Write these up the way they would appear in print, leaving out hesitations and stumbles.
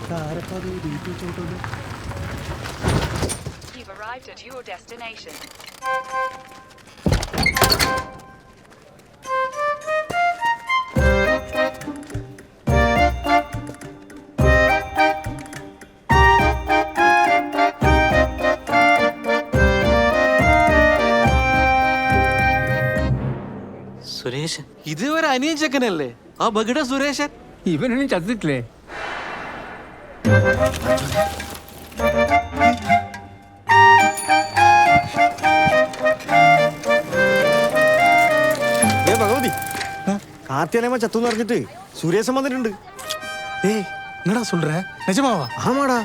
You've arrived at your destination. Suresh ഇതുവരെ അനിയൻ ചെക്കനല്ലേ ആ ബഗിട സുരേഷൻ? ഇവനൊന്നും ചത്തിട്ടില്ലേ? ഭഗവതി കാർത്തിയാലയമ്മ ചത്തുന്ന് പറഞ്ഞിട്ട് സുരേശൻ വന്നിട്ടുണ്ട്. ஏய் என்னடா சொல்ற? நிஜமாவா? ആമാടാ.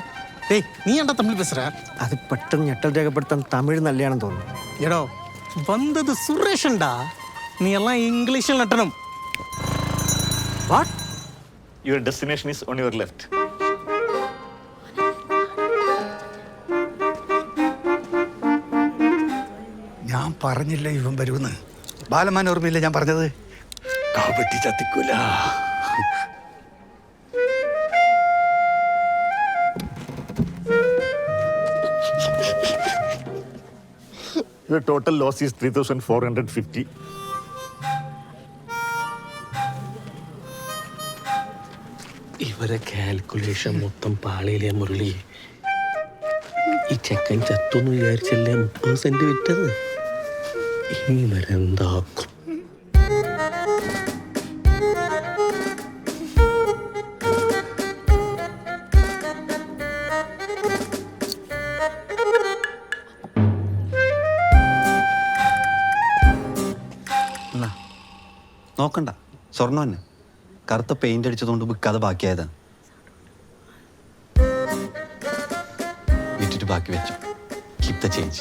டேய் நீ ஏன்டா தமிழ் பேசுற? അത് പെട്ടെന്ന് ഞെട്ടൽ രേഖപ്പെടുത്താൻ തമിഴ് നല്ലയാണെന്ന് തോന്നുന്നു. എടോ വന്നത് സുരേഷൻടാ, നീ എല്ലാം ഇംഗ്ലീഷിൽ നട്ടണം. What? Your destination is on your left. ഞാൻ പറഞ്ഞില്ല ഇവൻ വരുമെന്ന്. ബാലമാൻ ഓർമ്മയില്ല ഞാൻ പറഞ്ഞത്? കാവട്ടി ചത്തിക്കൂല. Your total loss is 3,450. ഇവരെ കാൽക്കുലേഷൻ മൊത്തം പാളിയിലെ മുരളി. ഈ ചെക്കൻ ചത്തൊന്ന് വിചാരിച്ചല്ലേ 30 സെന്റ് വിറ്റത്. ഇനി വരെന്താക്കും? നോക്കണ്ട, സ്വർണ്ണം തന്നെ. കറുത്ത പെയിന്റ് അടിച്ചതുകൊണ്ട് വിൽക്കാതെ ബാക്കിയായതാ. വിറ്റിട്ട് ബാക്കി വെച്ചു. Keep the change.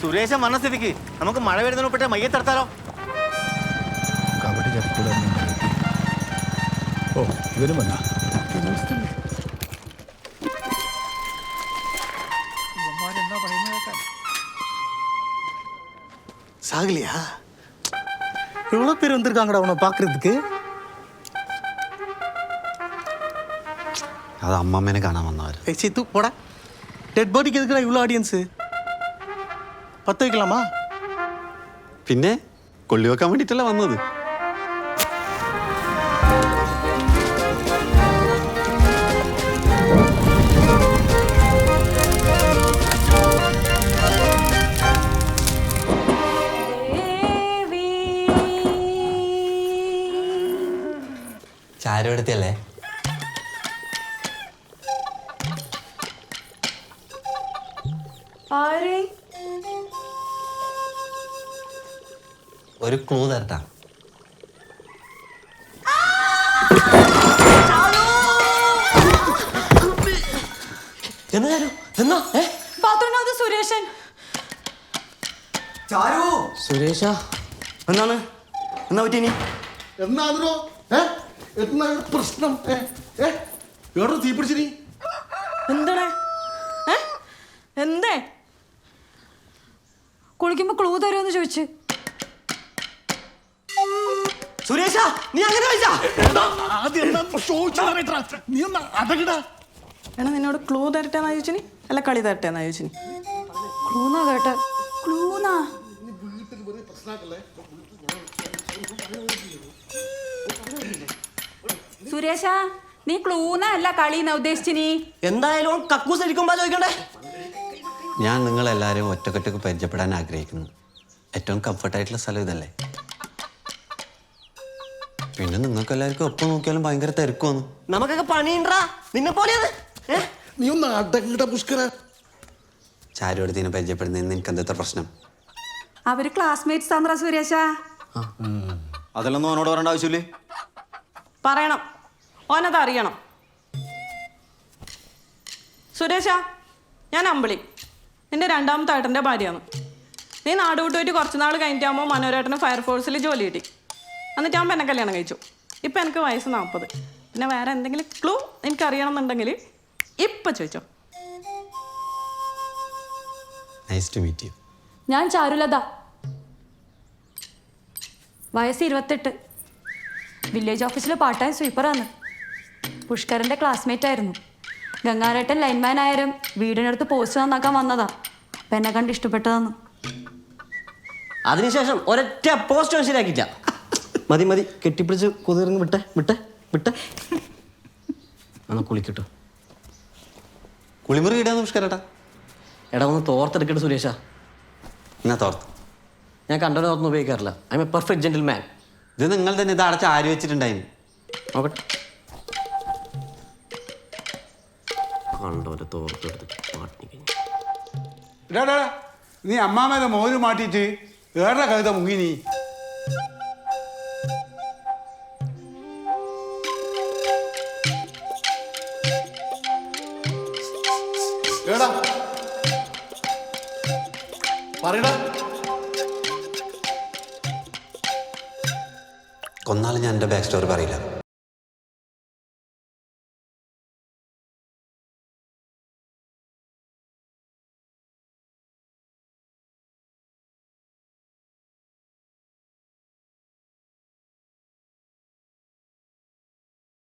സുരേശൻ വന്ന സ്ഥിതിക്ക് നമുക്ക് മഴ വരുന്നതിനെ മയ്യത്തെടുത്താലോ? കാവട്ടി ചത്തിക്കൂല. ഓ ഇവരും വന്നാ. சாகலையா? எவ்வளோ பேர் வந்திருக்காங்கடா உன்னை பார்க்கறதுக்கு. അത് അമ്മമ്മേനെ കാണാൻ വന്നവർ. ஏய் சித்து போடா. டெட் பாடிக்கு எதுக்குடா இவ்வளோ ஆடியன்ஸு? பற்ற வைக்கலாமா? പിന്നെ കൊള്ളി വെക്കാൻ വേണ്ടിയിട്ടല്ല വന്നത്. ചാരുവെടുത്തല്ലേ? ഒരു ക്ലൂ തരട്ടാ. സുരേഷൻ സുരേഷാ എന്താണ് എന്നാ പറ്റി? ഇനി എന്നാണോ എന്നാ പ്രശ്നം? എവിടെ തീ പിടിച്ചിനി? എന്താണ് എന്തേ കുളിക്കുമ്പോ ക്ലൂ തരുമെന്ന് ചോദിച്ചു. സുരേഷ നീ അങ്ങനെ നീ ഒന്ന് അടങ്ങടാ. എടാ നിന്നോട് ക്ലൂ തരട്ടെന്നാ ചോദിച്ചിനി അല്ല കളി തരട്ടെന്നാ ചോദിച്ചിനി? ക്ലൂന്നാ കേട്ട ക്ലൂന്നാ. സുരേഷ നീ ക്ലൂന്നാ അല്ല കളീന്നാ ഉദ്ദേശിച്ചിനി? എന്തായാലും കക്കൂസ് അടിക്കുമ്പോ ചോദിക്കണ്ടേ? ഞാൻ നിങ്ങളെല്ലാവരും ഒറ്റക്കൊറ്റക്ക് പരിചയപ്പെടാൻ ആഗ്രഹിക്കുന്നു. ഏറ്റവും കംഫർട്ടായിട്ടുള്ള സ്ഥലം ഇതല്ലേ? പിന്നെ നിങ്ങൾക്ക് എല്ലാവർക്കും ഒപ്പം നോക്കിയാലും ഭയങ്കര തിരക്കുവന്നു. നമുക്കൊക്കെ പണിയുണ്ടാ നിന്നെ പോലെയത്. നീ ഒന്ന് അടങ്ങട പുഷ്കര. ചാരുവെടുത്തിനെ പരിചയപ്പെടുന്നതിന് എനിക്ക് എന്താ പ്രശ്നം? അവര് ക്ലാസ്മേറ്റ്സ് ആണെടാ സുരേഷ. അതെല്ലാം അവനോട് പറയേണ്ട ആവശ്യമില്ലേ? പറയണം, ഓനത് അറിയണം. സുരേഷ ഞാൻ അമ്പിളി, നിന്റെ രണ്ടാമത്തെ ഏട്ടൻ്റെ ഭാര്യയാണ്. നീ നാട് വിട്ടുപോയിട്ട് കുറച്ച് നാൾ കഴിഞ്ഞിട്ടാകുമ്പോൾ മനോരേട്ടന് ഫയർഫോഴ്സിൽ ജോലി കിട്ടി. എന്നിട്ടാകുമ്പോൾ എന്നെ കല്യാണം കഴിച്ചു. ഇപ്പം എനിക്ക് വയസ്സ് 40. പിന്നെ വേറെ എന്തെങ്കിലും ക്ലൂ എനിക്ക് അറിയണമെന്നുണ്ടെങ്കിൽ ഇപ്പം ചോദിച്ചോ. Nice to meet you. ഞാൻ ചാരുലത, വയസ്സ് 28, വില്ലേജ് ഓഫീസിലെ പാർട്ട് ടൈം സ്വീപ്പറാണ്. പുഷ്കരൻ്റെ ക്ലാസ്മേറ്റ് ആയിരുന്നു. ഗംഗാരേട്ടൻ ലൈൻമാൻ ആയാലും വീടിനടുത്ത് പോസ്റ്റ് നന്നാക്കാൻ വന്നതാ. അപ്പം എന്നെ കണ്ട് ഇഷ്ടപ്പെട്ടതാന്ന്. അതിനുശേഷം ഒരൊറ്റ പോസ്റ്റ് മനസ്സിലാക്കിയില്ല. മതി മതി, കെട്ടിപ്പിടിച്ച് കുതിർന്ന് വിട്ടെ വിട്ടെ വിട്ടെ. എന്നാ കുളിക്കട്ടോ. കുളിമുറി ഇടാന്ന് പുഷ്കരേട്ടാ. എടാ ഒന്ന് തോർത്തെടുക്കട്ടെ സുരേഷ. എന്നാ തോർത്ത്. ഞാൻ കണ്ടോ തോർന്ന് ഉപയോഗിക്കാറില്ല. I M A perfect gentleman. ഇത് നിങ്ങൾ തന്നെ ഇത് അടച്ച് ആര് വെച്ചിട്ടുണ്ടായിരുന്നു? നോക്കട്ടെ. കണ്ടോലെ തോർത്തെടുത്തിട്ട് പാട്ടി കഴിഞ്ഞു. എടാ നീ അമ്മാമേലെ മോര് മാറ്റിയിട്ട് ഏറെ കവിത മുങ്ങി നീ. ഏടാ പറയടാ. കൊന്നാലും ഞാൻ എൻ്റെ ബാക്ക് സ്റ്റോറി പറയില്ല.